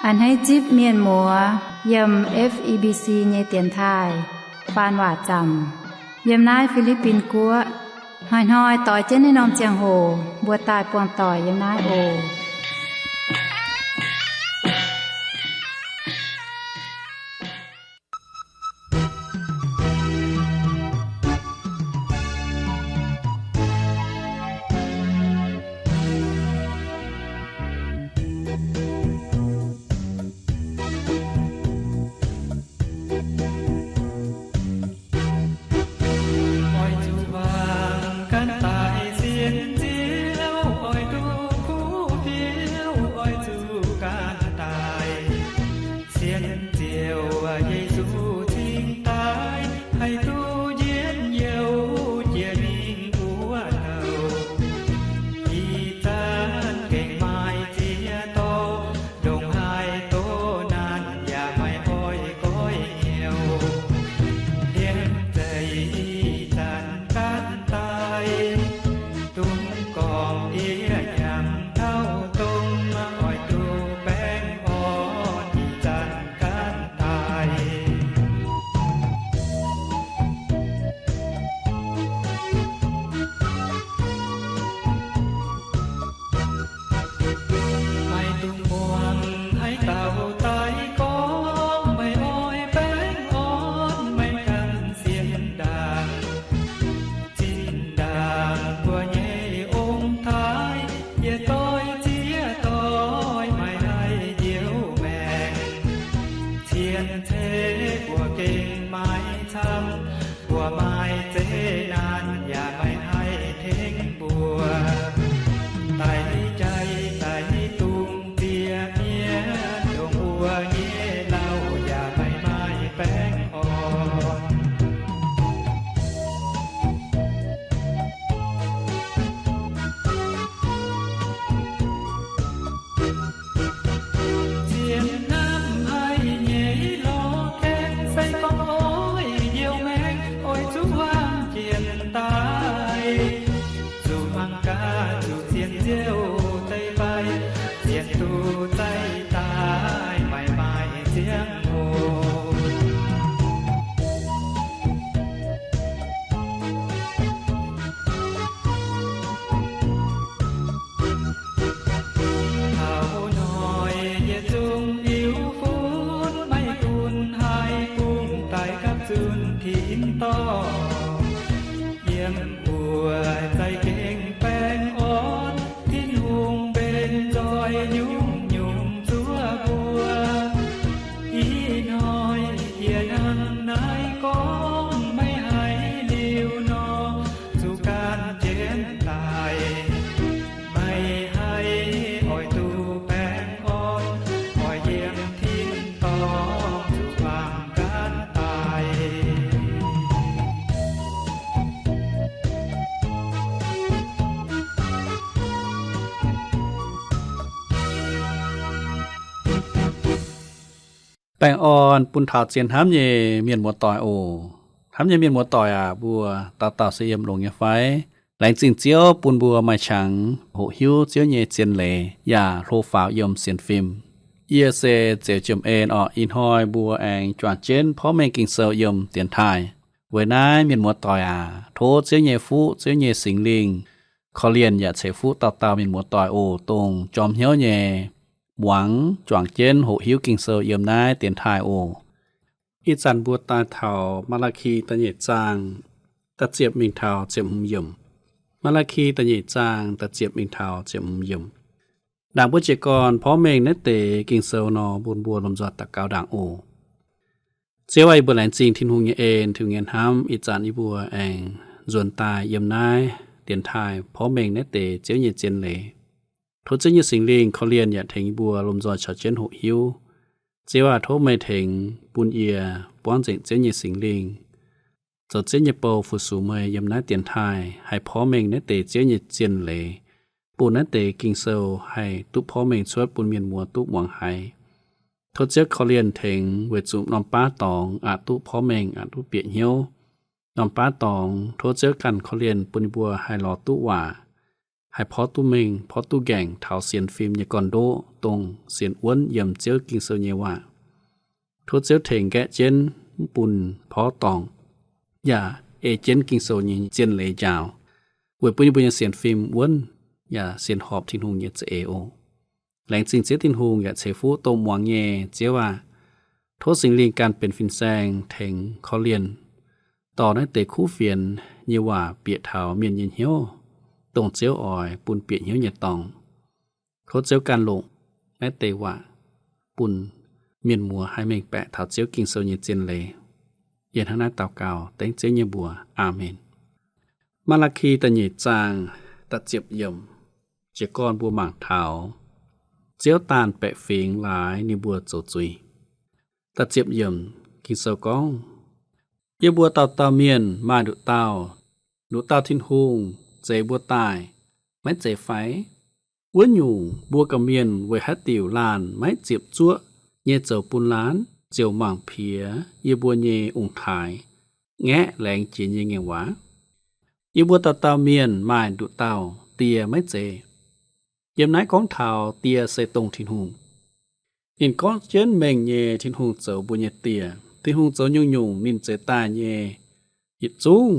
อันให้จิบเมียนหมัวยำ FEBC เยเตียนทายปานว่าจำยำนายฟิลิปปินกัวหอยต่อยเจ้นในนอมเจียงโหบัวตายปวงต่อยยำนายโอแป้งอ่อนปุ้นเฒ่าเจียนห้ำเยเมียนหมวดต่อยโอห้ำเยเมียนหมวดต่อยบัวเต่าเสียมลงยาไฟแหลงจิงเจียวปุ้นบัวไม่ฉังโหหิวเจียวเยเจียนเหลอย่าโทรฝาวยมเสียนฟิล์มเอียเซเจียวจมเอ็นออินหอยบัวแองจวนเจนเพราะแมงกิงเซยมเตียนไทยเวนายเมียนหมวดต่อยโทเจียวเยฟูเจียวเยสิงลิงขอเรียนอย่าเสฟูเต่าเมียนหมวดต่อยโอตรงจอมเหียวเยหวังจวงเจนโหหิวกิงเซอเยิมนายเตียนทายโออีจันบัวตาเฒ่ามาลาคีตะเยจางตะเจียบมิงเฒ่าเจียมหุมยิมมาลาคีตะเยจางตะเจียบมิงเฒ่าเจียมหุมยิมดังผู้เจกรพร้อมเมงเนเตกิงเซอนอบุญบัวลมจอดตะกาวดังโอเจียวไว้บ่แหลนจริงทินหุงเอ็นถึงเงินห้ำอีจันอีบัวแองส่วนตายเยิมนายเตียนทายพร้อมเมงเนเตเจียวเยเจนเลโทษเจ้าเยสิงลิงเขาเรียนอย่าถึงบัวลมจอดชอเจนโหหิวเจ้าว่าโทษไม่ถึงปุนเอียป้อนเจ้าเยสิงลิงจอดเจ้าเยโปฟุสูเมยยำน้าเตียนไทยให้พร้อมเมงเนเตเจ้าเยเจนเลปูนเตกิงเซลให้ตุพร้อมเมงชวดปุนเมียนมัวตุหวังไห้โทษเจ้าเขาเรียนถึงเวจุน้ำป้าตองอาตุพร้อมเมงอาตุเปียเหี่ยวน้ำป้าตองโทษเจ้ากันเขาเรียนปุนบัวให้รอตุว่า ให้พอตุเมงพอตุแก่งเถาเสียนฟิล์มยากอนโดตรงเสียนอ้วนเยี่ยมเจียวกิงเซเยว่าทุเจียวเถงแกะเจนปุ่นพอตองอย่าเอเจนกิงโซเยเจนเลยยาวเวยปุยปุยเสียนฟิล์มอ้วนอย่าเสียนหอบทิ้งหงเยเจเอโอแหลงจริงเสียทิ้งหงอย่าเชฟูโตมวางเยเจียวว่าโทษสิ่งเรียงการเป็นฟินแซงเถงคอเลียนต่อในเตะคู่เฟียนเยว่าเปียเถาเมียนเย็นเหี่ยวตรงเจียวอ่อยปุ่นเปียเหี่ยวเยตองเขาเจียวการลงและเตะว่าปุ่นเมียนมัวให้เมงแปะเถาเจียวกิงโซเยเจนเลยเย็นทางหน้าเต่าเก่าเต็งเจียวเยบัวอาเมนมาลาคีตะหยีจางตัดเจ็บเยี่ยมเจก้อนบัวหมางเถาเจียวตาลแปะเฟียงหลายนิบัวโจจุยตัดเจ็บเยี่ยมกินเซากองเยบัวเต่าเมียนมาดุเต่าทิ้นหุงเจบัวตายไม้เจไฟอ้วนอยู่บัวกะเมียนไว้ฮัดติวลานไม้เจ็บจั่วเยเจ้าปุนล้านเจียวหม่างเพียเยบัวเยองค์ถ่ายแงะแหลงจีนเยงเงวะเยบัวเต่าเมียนมาดุเต่าเตียไม้เจเยี่ยมนายของเท้าเตียเสตรงทิ้นหุงอินก้อนเจนเมงเยทิ้นหุงเจ้าบัวเยเตียทิ้นหุงเจ้ายุ่งนินเจตาเยยิดจุ้ง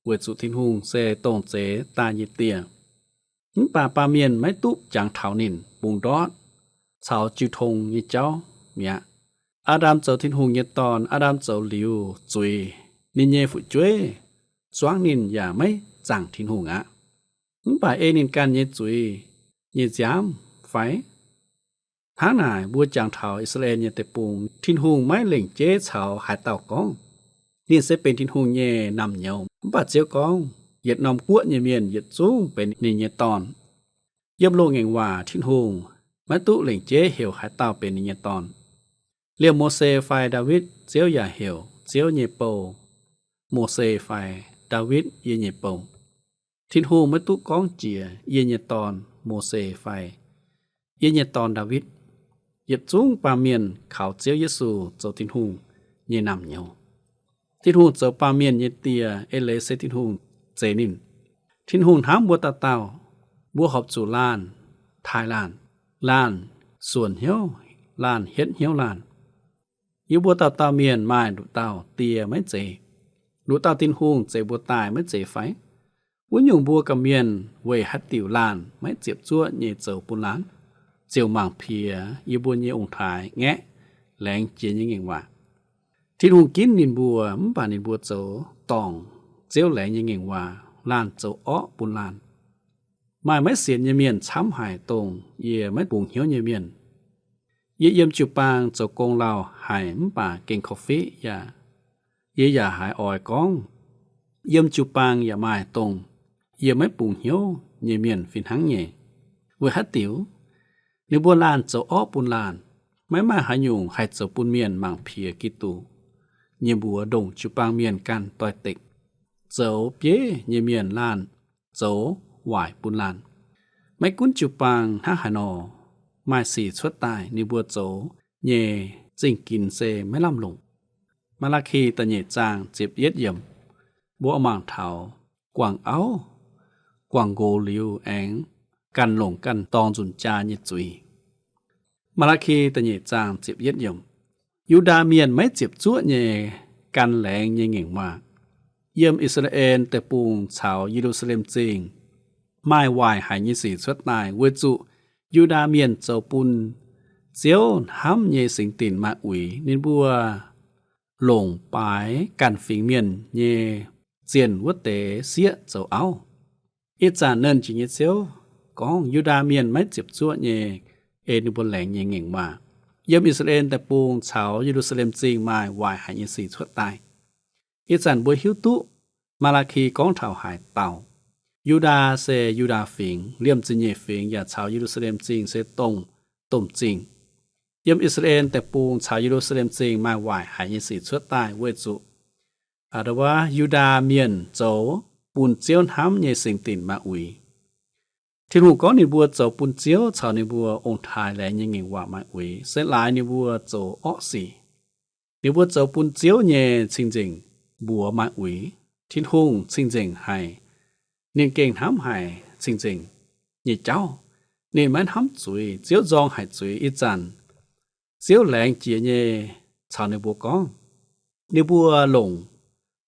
เวจุทิ้นหุงเสตรงเจตาเยเตียป่าปาเมียนไม้ตุจางเท้านินปุงดอดชาวจิวทงเยเจ้าเมียอาดามเจ้าทิ้นหุงเยตอนอาดามเจ้าหลิวจุยนินเยฝุ่จ้วยสว่างนินอย่าไม่จางทิ้นหุงป่าเอนินการเยจุยเยจามไฟทางนายบัวจางเถาอิสราเอลเยเตปุงทินหุงไม้เหล่งเจ๊เฉาหายเต่ากองนี่เสเป็นทินหุงเยนำเหนียวบาดเจียวกองเหยียดนำกั้วเยเมียนเหยียดสูงเป็นนินเยตอนเยี่ยมโลงแห่งว่าทินหุงไม้ตุเหล่งเจ๊เหี่ยวหายเต่าเป็นนินเยตอนเรียกโมเสไฟดาวิดเจียวอย่าเหี่ยวเจียวเยโปโมเสไฟดาวิดเยเยโปทินหุงไม้ตุกองเจียเยเยตอนโมเสไฟเยเยตอนดาวิดเหยียดจุ้งปาเมียนเขาเจียวเยซูเจ้าทินหุงเยนำเหนียวทินหุงเจ้าปาเมียนเยเตียเอเลเซทินหุงเจนินทินหุงถามบัวตาเต่าบัวหอบสู่ล้านทายล้านส่วนเหี่ยวล้านเฮ็ดเหี่ยวล้านอยู่บัวตาเมียนไม้ดุเต่าเตียไม่เจดุเต่าทินหุงเจบัวตายไม่เจไฟวุ้นยุงบัวกับเมียนเวฮัดติวล้านไม่เจ็บจั่วเยเจ้าปุนล้านเจียวหม่างเพียยีบัวเยองค์ถ่ายแงะแหลงเจียนยังไงว่าที่หุงกินนินบัวป่านินบัวโจตองเจียวแหลงยังไงว่าล้านโจอ้อปุนล้านไม่เสียนเยเมียนช้ำหายตรงเย่ไม่ปุ่งเหี่ยวเยเมียนเยี่ยมจิวปางโจกงเราหายป่าเก่งคอฟฟี่อย่าหายอ่อยกองเยี่ยมจิวปางอย่ามาตรงเยี่ยไม่ปุ่งเหี่ยวเยเมียนฟินหังเย่เวฮัดติ๋วในบัวลานเจ้าอ้อปุนลานไม่มาหายุงให้เจ้าปุนเมียนมังเพียกิตูเยบัวดงจุปางเมียนกันต่อยเต็กเจ้าเปียเยเมียนลานเจ้าหวายปุนลานไม่กุ้นจุปางห้าหานอมาสีชดตายในบัวโจเยจิงกินเซไม่ล่ำลงมาลาคีตะเยจางเจ็บเย็ดเยี่ยมบัวมังเถากวางเอากวางโกลิวแองกันหลงกันตองจุนจาเยจุยมาลาคีตะเยจางเจ็บเย็ดเยี่ยมยูดาเมียนไม่เจ็บจั่วเยกันแหลงเยเง่งมากเยี่ยมอิสราเอลแต่ปูงชาวเยรูซาเล็มจริงไม่วายหายเยสีชดตายเวจุยูดาเมียนเจ้าปุนเจียวห้ำเยสิงตินมาอุ๋ยนินบัวหลงปายกันฟิงเมียนเยเจียนวัดเตเสียเจ้าเอาอีจานเนินจิเยเจียวกองยูดาเมียนไม่เจ็บจั่วเยเอนิบนแหลงเยเง่งมาเยี่ยมอิสราเอลแต่ปูงชาวเยรูซาเล็มจริงมาวายหายเยสีชดตายอีจานบัวหิวตุมาลาคีกองเท่าหายเต่ายูดาเซยูดาฟิงเลี่ยมจิเยฟิงอย่าชาวเยรูซาเล็มจริงเซตงต้มจริงเยี่ยมอิสราเอลแต่ปูงชาวเยรูซาเล็มจริงมาวายหายเยสีชดตายเวจุอาดว่ายูดาเมียนโจปูนเจียวห้ำเยสิงตินมาอุยที่หูก็นิบัวโจปุนเจียวชาวนิบัวองค์ทายแหลงยังไงว่ามาอุยเส้นหลายนิบัวโจอ้อสีนิบัวโจปุนเจียวเยจริงบัวมาอุยทิ้นหุงจริงให้เนียงเก่งห้ำหายจริง nhị cháu nên mến hắm chuối chiếu giòn hải chuối ít dần chiếu lẹng chia nhẹ chào nơi bùa con nếu bùa lủng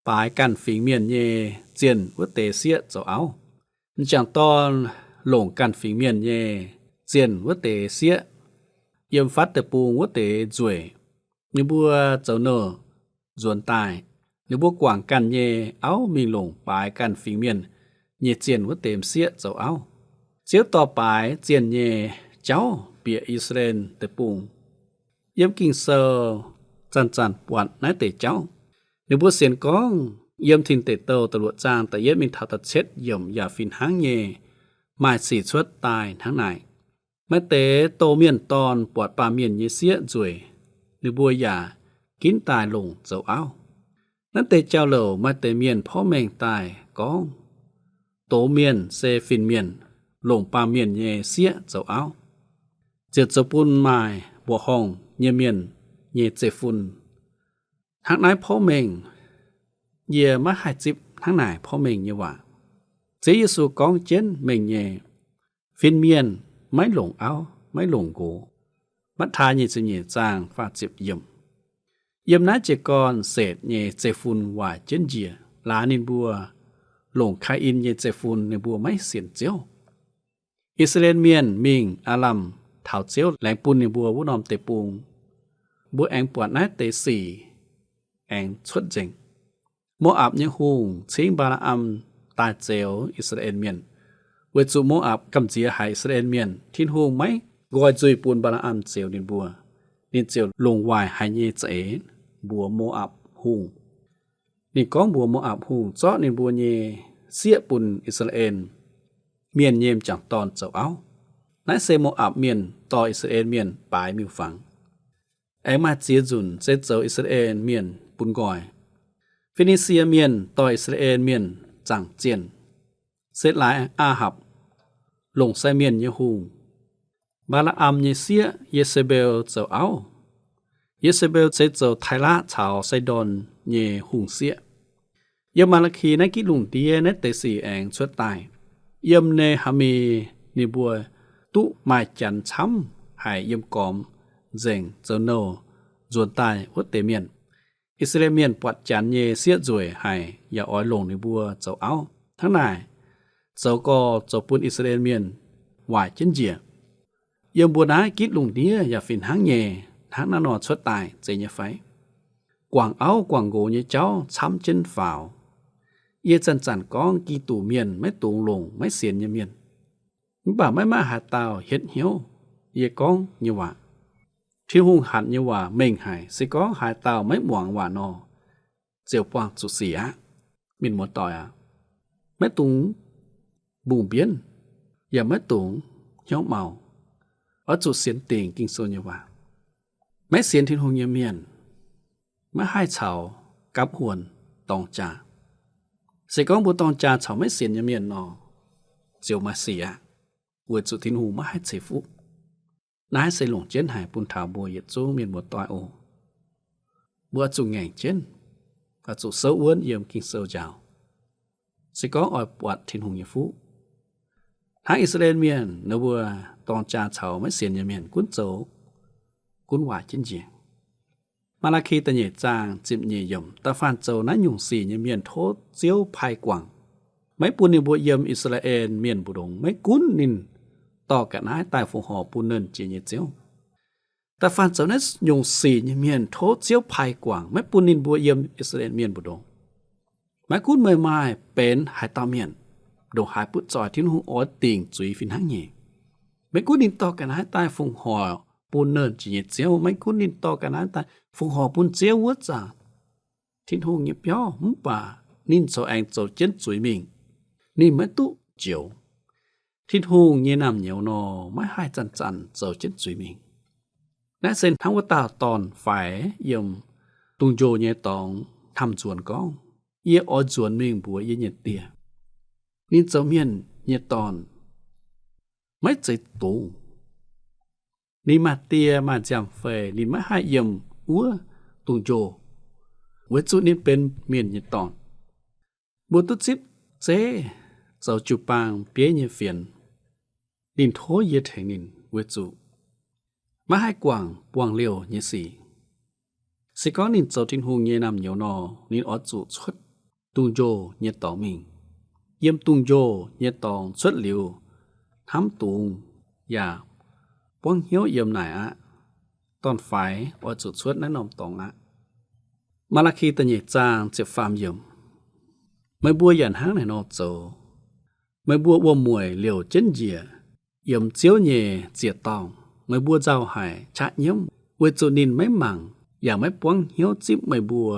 bài cằn phình miền nhẹ tiền vớt tề xía dầu áo chẳng to lủng cằn phình miền nhẹ tiền vớt tề xía yếm phát tề bù vớt tề ruồi nếu bùa dầu nở ruồn tài nếu bùa quảng cằn nhẹ áo mình lủng bài cằn phình miền nhẹ tiền vớt tề xía dầu áo chiếuต่อไปเจียนเย่เจ้าเปียอิสราเอลเตปุงเยี่ยมกิงเซอจันปวดนายเตเจ้าในบัวเสียนกองเยี่ยมทินเตโตตลวดจางแต่เยี่ยมมินทาตัดเช็ดเยี่ยมอย่าฟินหางเย่หมายสีชวดตายทั้งไหนไม่เตโตเมียนตอนปวดปาเมียนเยเสียจุยในบัวอย่ากินตายลงเจ้าเอานั่นเตเจ้าเหล่าไม่เตเมียนพ่อแมงตายกองโตเมียนเซฟินเมียนลงปาเมียนเยเสียเจ้าเอาเจ็ดจะปุ่นไม้บัวห้องเยเมียนเยเจฟุนทั้งนายพ่อเมงเยมาหายจิบทั้งนายพ่อเมงเยว่าเจยิสูกองเจนเมงเยฟินเมียนไม่หลงเอาไม่หลงโกมัทธาเยจะเยจางฟาจิบเยี่ยมนาเจกรเศษเยเจฟุนว่าเจนเจียลานินบัวหลงคาอินเยเจฟุนในบัวไม่เสียนเจียวอิสราเอลเมียนมิงอาลัมเถาเจียวแหลงปุนในบัววุนอมเตปุงบัวแองปวดนายเตสี่แองชดเจงโมอับยังหุงชิงบาลาอัมตาเจียวอิสราเอลเมียนเวจูโมอับกำเจียหายอิสราเอลเมียนทิ้นหุงไหมกอยจุยปูนบาลาอัมเจียวนินบัวนินเจียวลงวายหายเยเจบัวโมอับหุงนินก้องบัวโมอับหุงเจาะนินบัวเยเสียปุนอิสราเอลเมียนเยมจากตอนเจ้าเอานายเซโมอับเมียนต่ออิสราเอลเมียนปลายมิวฟังแอมาเจียจุนเซเจ้าอิสราเอลเมียนปุนกอยฟินิเซียเมียนต่ออิสราเอลเมียนจังเจียนเซตหลายอาหับลงไซเมียนยะฮูบาลาอัมเยเซียเยเซเบลเจ้าเอาเยเซเบลเซเจ้าไทละชาวไซดอนเยหุงเสียยามาลคีนักกิลุงเตียเนเตสีแองชวดตายเยี่ยมเนฮามีนิบัวตุมาจันช้ำหายเยี่ยมกอมเจงเจโนจวนตายวัดเตเมียนอิสราเอลเมียนปวัดจันเยเสียจวยหายอย่าอ้อยลงในบัวเจ้าเอาทั้งนายเจ้าก็เจ้าปุ่นอิสราเอลเมียนหวายเจนเจียเยี่ยมบัวน้ากิดลุงเดียอย่าฟินหางเยทั้งนอนชดตายเจเยไฟกวางเอากวางโกเยเจ้าช้ำเจนฝ่าวเยจันก้องกีตู่เมียนไม่ตูงลงไม่เสียนเยเมียนมึงบ่าไม่มาหาตาวเฮ็ดเหี่ยวเยก้องเยว่าที่หุงหันเยว่าเม่งหายสิก้องหาตาวไม่หวังว่านอเจียวปวางสุเสียมินหมดต่อยไม่ตุงบุ่งเบี้ยนอย่าไม่ตุงเหี่ยวเมาเอาจุดเสียนติงกิงโซนเยว่าไม่เสียนที่หุงเยเมียนไม่ให้เฉากับหวนตองจ่าเสกองบุตรจาเฉาไม่เสียนยเมียนนอเจียวมาเสียเวจุทินหูมาให้เสฟุนายเสหลงเจนหายปุนถาวบัวเยจูเมียนบัวตอยโอบัวจุงแง่งเจนกระจุเสืออ้วนเยี่ยมกิงเสือจาวเสกองอ่อยปวดทินหูเยฟุทางอิสราเอลเมียนนบัวตองจาเฉาไม่เสียนยเมียนกุนโจกุนหวายเจนเจียมาลาคีตะเยจางจิบเยยมตะฟานโจนั้นยุงสีเยเมียนโทษเจียวภายกว่างไม่ปุนในบัวเยี่ยมอิสราเอลเมียนบุดงไม่กุนนินต่อกันนายตายฝูงหอปุนเนินเจียเจียวตะฟานโจนั้นยุงสีเยเมียนโทษเจียวภายกว่างไม่ปุนนินบัวเยี่ยมอิสราเอลเมียนบุดงไม่กุนเมยไม้เป็นหายตาเมียนโดหายปุจอยที่หูออดติ่งจุยฟินหังเยไม่กุนนินต่อกันนายตายฝูงหอปุนเนินเจียเจียวไม่กุนนินต่อกันนายตายฝูงหอปุนเจียววัดจ่าทิ้งหูเงียบย่อมุ่งป่านินโซแองโจเจนจุยมิงนี่ไม่ตุเจียวทิ้งหูเงียนำเหนียวนอไม่ให้จันโจเจนจุยมิงและเส้นทั้งวัตตาตอนฝ่ายเยี่ยมตุงโจเงียตองทำจวนก้องเยี่ยออจวนมิงบัวเยี่ยเตียนินโจเมียนเงียตอนไม่ใจตูนี่มาเตียมาจำเฟนี่มาให้เยี่ยมอัวตุงโจเวจุนี่เป็นเมียนยตอนบุตุจิบเจเจ้าจูปางเปียเยเฟียน นินโทเยเถนินเวจุมาให้กว่างปวงเลียวเยสีสิก้อนนินเจ้าทินหงเยนำเหนียวนอนินออจุชุดตุงโจเยตองมิงเยี่ยมตุงโจเยตองชุดเหลียวทำตุงอย่าปวงเหียวเยี่ยมไหนอะตอนฝ่ายออจุชุดนั้นนอมตองอะมาลาคีตะเยจางเจ็บฟามเยี่ยมไม่บัวหยันห้างในนอโจไม่บัววัวมวยเหลียวเจนเจียเยี่ยมเจียวเยเจียตองไม่บัวเจ้าหายชะเยี่ยมเวจุนินไม่มั่งอย่าไม่ปวงเหียวจิบไม่บัว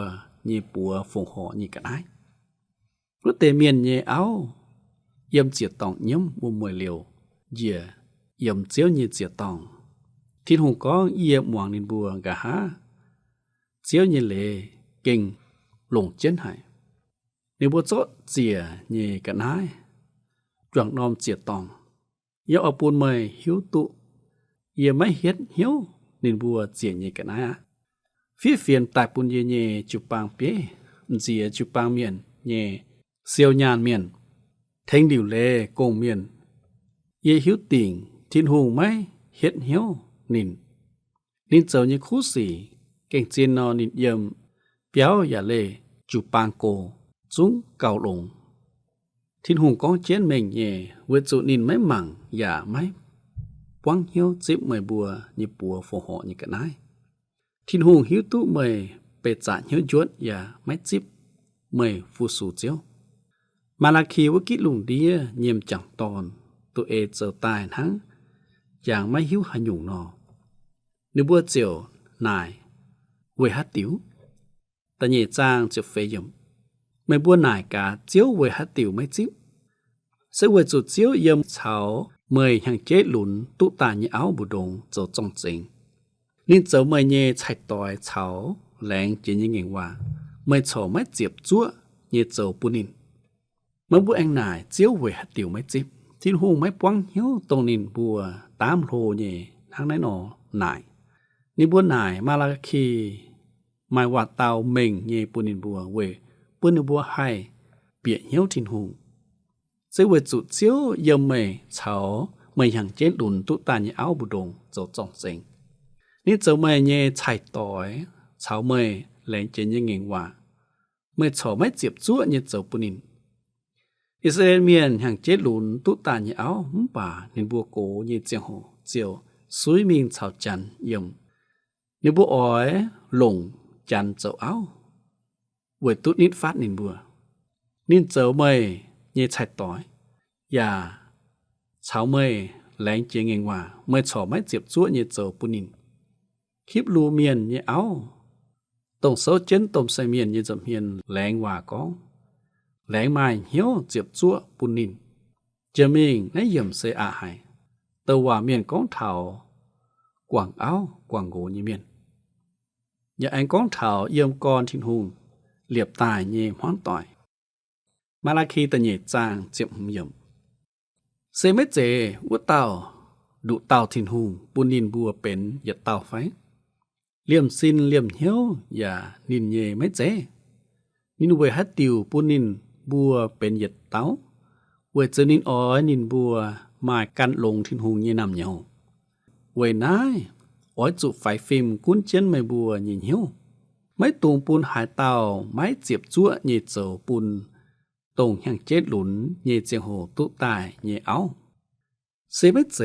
เยปัวฟงหอนี่กันไอ้รู้เตเมียนเยเอาเยี่ยมเจียตองเยี่ยมวัวมวยเหลียวเจียเยี่ยมเจียวเยเจียตองที่หงก้องเยี่ยมหวางนินบัวกะฮะเจียวเยเลเก่งหลงเจนหายในบัวโจเจียเยกันไอ้จวงนอมเจียตองเยี่ยเอาปูนเมยหิวตุเยี่ยไม่เฮ็ดหิวนินบัวเจียเยกันไอ้phía phiền tại bún ye nhẹ chụp bang bế dìa chụp bang miền nhẹ siêu nhàn miền thanh điều lệ cùng miền ye hiếu tình thiên hùng mấy hiện hiếu nín châu như khú xỉ cảnh trên nó nín yếm béo giả lệ chụp bang cổ xuống cầu lồng thiên hùng có chiến mình nhẹ vượt trụ nín mấy mảng giả mấy quăng hiếu chip mười bùa như bùa phổ họ như cái nái thiên hùng hiếu tụ mời bề trả hiếu chuột và máy chip mời phu sù chiếu mà là khi với kỹ lùng đĩa nhiệm chẳng tòn tụ ê giờ tài thắng chẳng máy hiếu hà nhung nọ nếu bữa chiều nài về hát tiểu ta nhẹ trang chụp phê dùm mấy bữa nài cả chiếu về hát tiểu máy chip sẽ về chụp chiếu yếm cháu mời hàng chế lún tụ tà như áo bù đồng cho trong chính nên cháu mời nhẹ chạy tỏi cháu lẹn chỉ như nghề hòa mời cháu máy chịp chúa nhẹ cháu bù nín mấy bữa anh nài chiếu về hạt tiểu máy chịp thiên hùng máy quăng hiếu tông nín bùa tám lô nhẹ tháng nãy nọ nài nên bữa nài mà là khi mai hòa tàu mình nhẹ bù nín bùa về bữa nín bùa hay bịa hiếu thiên hùng sẽ về chủ chiếu yếm mày cháu mày hàng chế lún tụ tà như áo bù đồng cho trong chínhนี่เจ้าไม่เย่ไฉต่อยเช้าไม่แหลงเจนยังเงว่าเมื่อชอไม่เจ็บจั่วเนี่ยเจ้าปุนินอิสราเอลเมียนห่างเจ็ดหลุนตุตาเนี่ยเอาป่านินบัวโกเนี่ยเจียงโหเจียวสุยมิงชาวจันเยี่ยมนินบัวอ้อยหลงจันเจ้าเอาเวตุนิดฟาดนินบัวนินเจ้าไม่เย่ไฉต่อยอย่าเช้าไม่แหลงเจงเงว่าเมื่อชอไม่เจ็บจั่วเนี่ยเจ้าปุนินคลิปลูเมียนเนี่ยเอาตรงโซเจนตมใส่เมียนเนี่ยจะเมียนแรงว่าก้องแรงไม้เหี้ยวเจ็บจั่วปุนินจะมิงในเยี่ยมเสอาหายแต่ว่าเมียนก้องเถากว่างเอากว่างโกนี่เมียนอย่าอันก้องเถาเยี่ยมกรทิ้งหุงเหลียบตายเนี่ยห้อนต่อยมาลาคีตะเนี่ยจางเจ็บหุ่มเยี่ยมเสไม่เจวัวเต่าดุเต่าทิ้งหุงปุนินบัวเป็นอย่าเต่าไฟเลี่ยมซินเลี่ยมเหี้ยวอย่านินเยไม่เจนินเวฮัดติวปุนินบัวเป็นเหยียดเต้าเวเจนินอ้อยนินบัวมากันลงทิ้งหงเยนำเหนียวเวนายอ้อยจุไฟฟิล์มกุ้นเจนไม่บัวยินเหี้ยวไม่ตรงปูนหายเต่าไม่เจ็บจั่วเยเจ้าปูนตรงอย่างเจ็ดหลุนเยเจียงโหตุตายเยเอาเซไม่เจ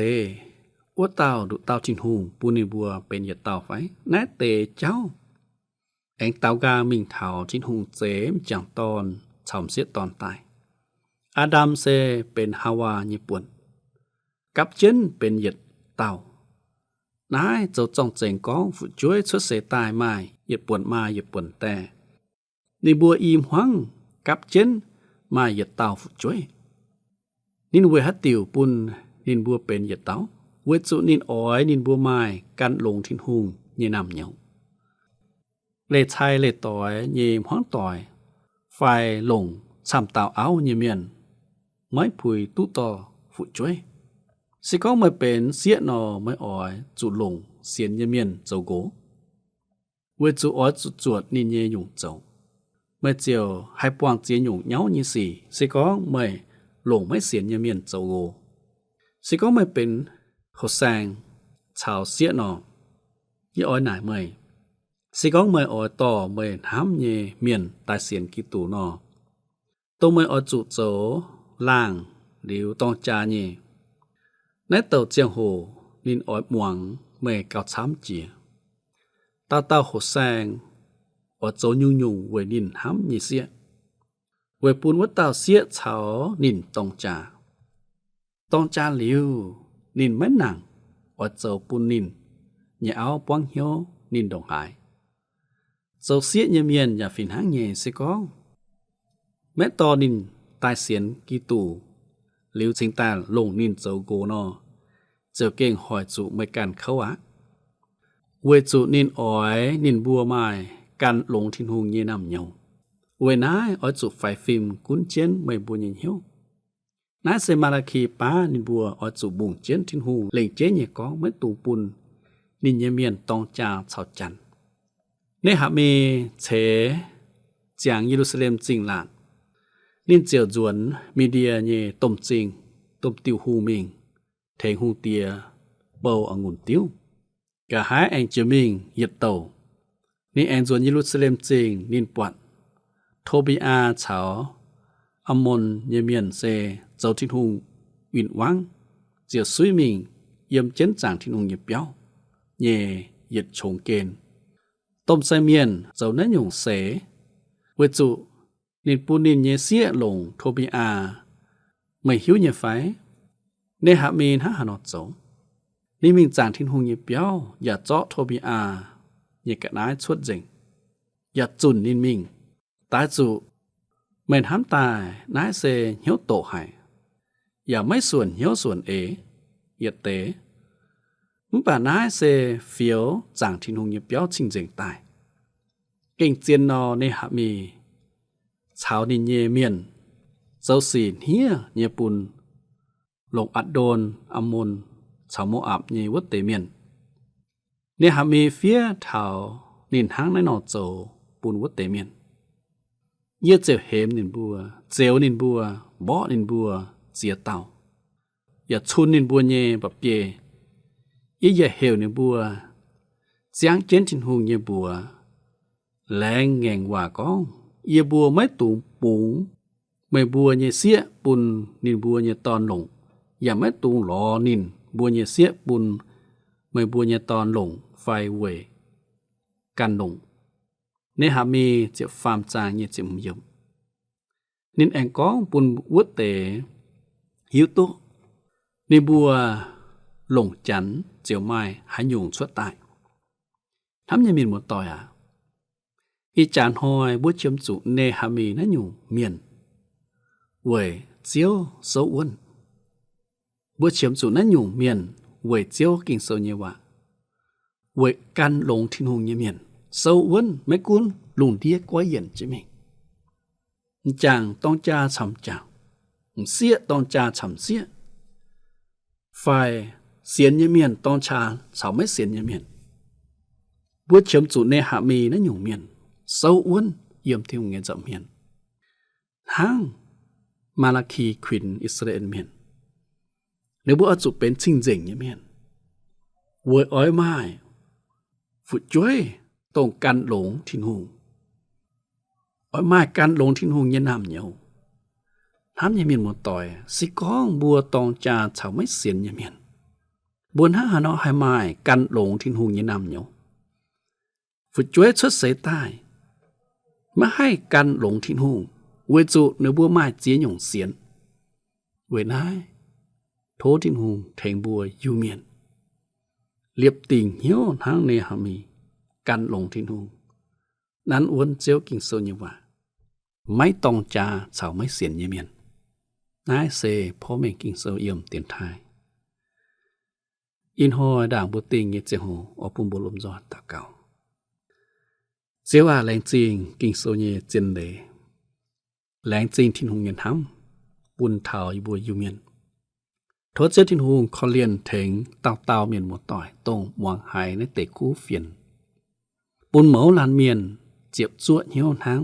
ว่าเต่าดุเต่าจินหงปูนิบัวเป็นเหยียดเต่าไฟน่าเตะเจ้าแองเต่ากามิงเถาจินหงเจมจังตอนฉ่ำเสียตอนตายอาดัมเซเป็นฮาวาญี่ปุ่นกับเจนเป็นเหยียดเต่านายเจ้าจ้องเจงก้องฝึกช่วยชุดเสตายมาเหยียดป่วนมาเหยียดป่วนแต่ในบัวอีมหวังกับเจนมาเหยียดเต่าฝึกช่วยนินเวฮัตติวปุ่นนินบัวเป็นเหยียดเต่าเวจุนินอ้อยนินบัวไม้กันลงทิ้งหุงเยนำเหนียวเลชายเลต่อยเยมห้องต่อยไฟลงซ้ำเต่าเอาเยเมียนไม้ผุยตู้ต่อฝุช่วยสิก็ไม่เป็นเสียนอไม่อ้อยจุลงเสียนเยเมียนเจ้าโกเวจุอ้อยจุจวดนินเยหยุ่งเจ้าไม่เจียวให้ปวงเจียหยุ่งเย้ายี่สี่สิก็ไม่ลงไม่เสียนเยเมียนเจ้าโก สิก็ไม่เป็นโหแซงชาวเสียนอยี่อ้อยหน่ายเมยสิก็เมยอ้อยต่อเมยห้ำเยเมียนตายเสียนกิตูนอตัวเมยอ้อยจุโจล่างหลิวต้องจาเยในเต่าเจียงโหนินอ้อยหมวงเมยเกาช้ำเจียตาเต่าโหแซงอ้อยโจยุ่งเวนินห้ำเยเสียเวปูนวัดเต่าเสียเฉานินต้องจาหลิวนินไม่หนังอ้อยโจปูนนินอย่าเอาป้องเหียวนินดงหายโจเสียเยเมียนอย่าฝินหางเยสิก้องแม้ตอนินตายเสียนกีตูหลิวสิงตาลงนินโจโกนอเจ้าเก่งหอยจุไม่กันเขาวะเวจุนินอ้อยนินบัวไม้กันลงทินหุงเยนำเหนียวเวนายอ้อยจุไฟฟิล์มกุนเจนไม่บัวเหี่ยวนายเซมาลาคีป้านินบัวอ้อยจุบุงเจนทินหุงเล่งเจนเยก้องไม่ตูปุนนินเยเมียนตองจาเฉาจันในหะเมเฉจางเยรูซาเล็มจริงหลานนินเจียวจวนมีเดียเยต้มจริงต้มติวหูมิงเทงหูเตียเบาองุ่นติ้วกะหายแองเจมิงเหยียดเต่านี่แองจวนเยรูซาเล็มจริงนินปวัดโทบีอาเฉาอมนเยเมียนเซเจ้าทินหุงวินวังเจียวซุยมิงเยี่ยมเจนจางทินหุงเยียบเปียวเย่เหยียดชงเกณฑ์ต้มไซเมียนเจ้านั้นหยงเสเวจุนินปูนินเยเสียลงโทบีอาไม่หิวเยไฟในหะเมนหาหนอดโจนี่มิงจางทินหุงเยเปียวอย่าเจาะโทบีอาเยกะนายชวดเจิงอย่าจุนนินมิงตายจุเม่นห้ำตายนายเซเหี่ยวโตหายอย่าไม่ส่วนเหี่ยวส่วนเออย่าเตมึงป่านายเซเฟียวจางทินหุงเยเปียวจริงเจิงตายเก่งเจียนนอในหะมีชาวนินเยเมียนเจ้าสีเฮียเยปุนลงอัดโดนอมนชาวโมอับเยวัดเตเมียนเนหามีเฟียเถานินหางในนอโจปุนวัดเตเมียนเยี่ยเจียวเหมนินบัวเจียวนินบัวบ่อนินบัวเจียเต่าอย่าชุนนินบัวเยแบบเปียยี่เหวนินบัวเจียงเจนทินหุงเยบัวแรงแงงว่าก้องเยบัวไม่ตุงปุงไม่บัวเยเสียปุนนินบัวเยตอนหลงอย่าไม่ตุงหลอนินบัวเยเสียปุนไม่บัวเยตอนหลงไฟเวกันหลงในหามีเจ็บฟาร์มจางเยเจ็บยมนินแองก้องปุนวัดเตหิวตุในบัวหลงจันเจียวไม้หายยุงชั่วตายทำยังมีหมดต่อยอีจานหอยบัวเชื่อมจุเนหามีนั่นอยู่เมียนเว่ยเจียวโซอ้วนบัวเชื่อมจุนั่นอยู่เมียนเว่ยเจียวกิ่งโซเยวะเว่ยกันลงทิ้งหงเยเมียนโซอ้วนไม่กุนลุงเดียก้อยเย็นใช่ไหมจางต้องจ่าฉ่ำจางเสียต้องจ่าฉ่ำเสียไฟเสียนเยเมียนต้องชาเสาไม่เสียนเยเมียนบัวเชื่อมจุเนหามีนั่นอยู่เมียนเศร้าอ้วนเยี่ยมที่หงเงินจำเมียนทางมาลาคีควินอิสราเอลเมียนในบัวจุเป็นจริงเจ๋งเมียนเวยอ้อยไม้ฟุดจ้วยตรงกันหลงทิ้งหงอ้อยไม้กันหลงทิ้งหงเย็นน้ำเหนียวทำยังเมียนหมดต่อยสิก้องบัวตองจาเฉาไม่เสียนยังเมียนบนห้าหานอให้ไม้กันหลงทิ้งหงเย็นน้ำเหนียวฟุดจ้วยชุดเสยใต้มาให้กันหลงทิ้งหูเวจุเนื้อบัวไม้เจียหยงเสียนเวนายโททิ้งหูแทงบัวยูเมียนเรียบติ่งเหี้ยวทางเนหามีกันหลงทิ้งหูนั้นอ้วนเจียวกิ่งโซเยว่าไม่ต้องจาเสาไม่เสียนเยเมียนนายเซพ่อแม่กิ่งโซเอี่ยมเตียนไทยอินหอยด่างบัวติงเยเจโฮอปุ่มบุลมจอดตาเก่าเสียว่าแรงจริงกิ่งโซเยเจนเดแรงจริงทิ้งหงเงินทำปุ่นเทาอยู่บัวยูเมียนโทษเจ้าทิ้งหงคอเลียนเถงเต่าเมียนหมดต่อยตรงมวงหายในเตะคู่เฟียนปุ่นเหมาลานเมียนเจ็บจั่วเหี้ยวทาง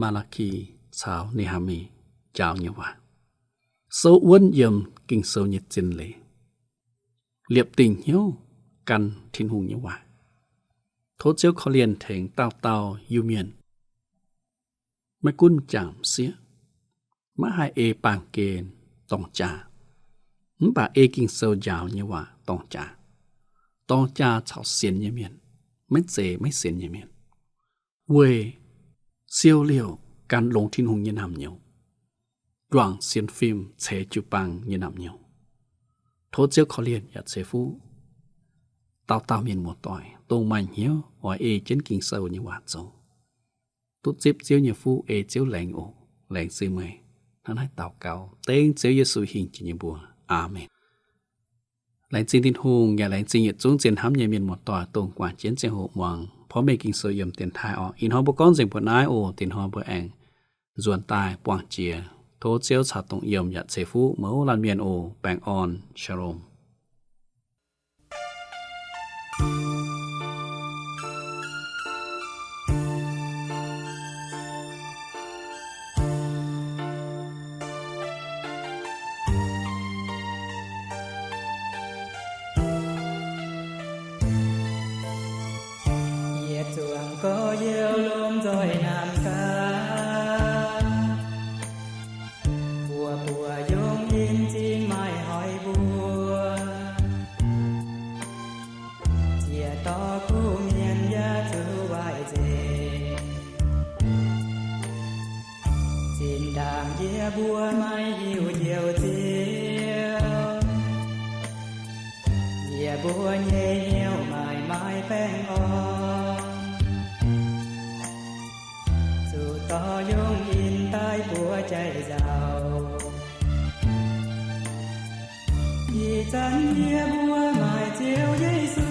มาลาคีสาวเนหามีเจ้าเยว่า โซอ้วนเยี่ยมกิ่งโซเย็ดจินเลยเลียบติ่งเหี่ยวกันทินหุงเยาว่าโทษเจ้าเขาเรียนแถงเต้าอยู่เมียนไม่กุ้นจามเสียมาหายเอปางเกณฑ์ต้องจ่าป่าเอกิ่งโซยาวเยาว่าต้องจ่าเฉาเสียนเยเมียนไม่เจไม่เสียนเยเมียนเว่ยเซียวเลี่ยวการลงทินหุงเยนำเหี่ยวดวงเสียนฟิล์มเฉจูปังเยนำเหี่ยวโทษเจ้าเขาเรียนอยากเสฟูเต้าเมียนหมดต่อยตรงมันเหี่ยวหัวเอเจนกิ่งโซเยาว่าโจตุ๊จิบเจียวเยฟูเอเจียวแหลงโอแหลงซื้อไหมท่านให้เต่าเก่าเต้งเจียวเยซูหิงจินยบัวอาเมนแหลงจินทินหงอย่าแหลงจินเหยียดจงเจียนห้ำเยเมียนหมดต่อตรงกว่าเจียนเจียงหกวังเพราะเมกิ่งโซยมเตียนทายออกอินฮอบก้อนเสียงปวดน้ายโอเตียนฮอบแองจวนตายปวงเจียโทเจียวชาตรงเยี่ยมหยัดเสฟูเมื่อลันเมียนโอแปงออนชโรมก็เยี่ยวลมจอยน้ำกาบัวยงยินจีนไม้หอยบัวเจียต่อคู่เมียนยาถือไหวเจจีนด่างเยี่ยบัวไม้หิวเยี่ยวเจียวเยี่ยบัวเยี่ยวไม้แป้งอ่อนต่อยงอินใต้ปัวใจเจ้ายี่จันเยี่ยบัวหมายเจียวเยซู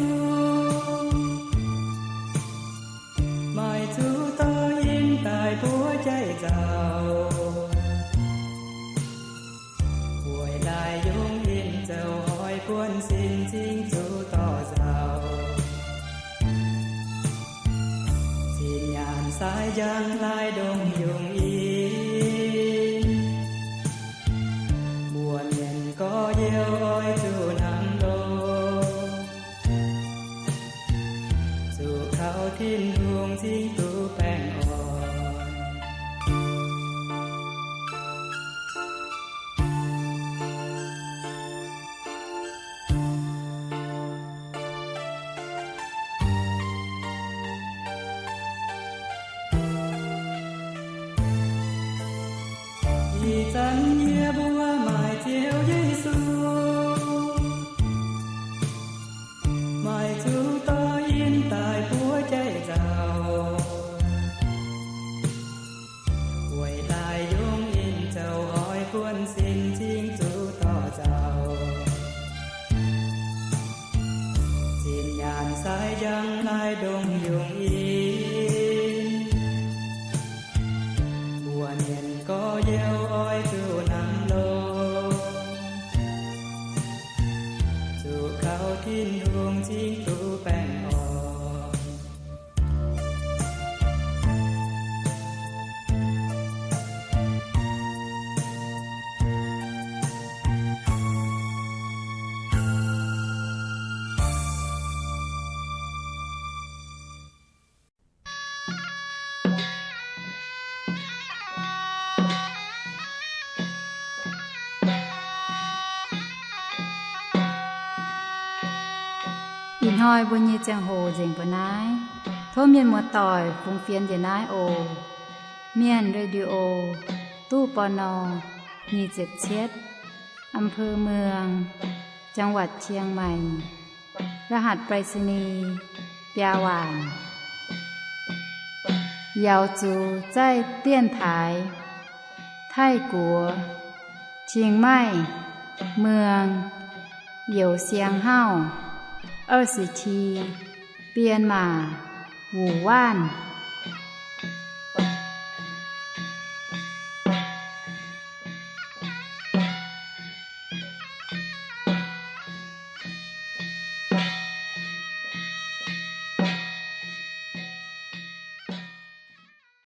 หมายจูต่ออินใต้ปัวใจเจ้าป่วยลายยงอินเจ้าหอยพวนสิ้นจริงจูต่อเจ้าจีนยานสายยังลายดงยงอินบัวเมียนก็เยี่ยวอ้อยจูน้ำโลจูเขาทิ้นหวงทิ้งตูแป้งอ่อนจันเยี่ยบัวหมายเจียวเยซูหมายจูต่ออินตายปัวใจเจ้าป่วยลายยงอินเจ้าหอยควรสิ้นจริงจูต่อเจ้าจีนยานสายยังลายดงยงอินบัวเนียนก็เยี่ยวอ้อยจูน้ำโลจูเขาทิ้นหวงทิ้งตูแป้งอ่อนอินหอยบนเยเจียงโหเจียงปนายโทเมียนหมวดต่อยฟุงเฟียนเดนายโอเมียนเรดิโอตู้ปน277อำเภอเมืองจังหวัดเชียงใหม่รหัสไปรษณีย์ปยาหวานยาวจูใจเตี้ยนถายไทกัวเชียงใหม่เมืองเหยียวเสียงเฮา20ทีเปลี่ยนมาหูว่าน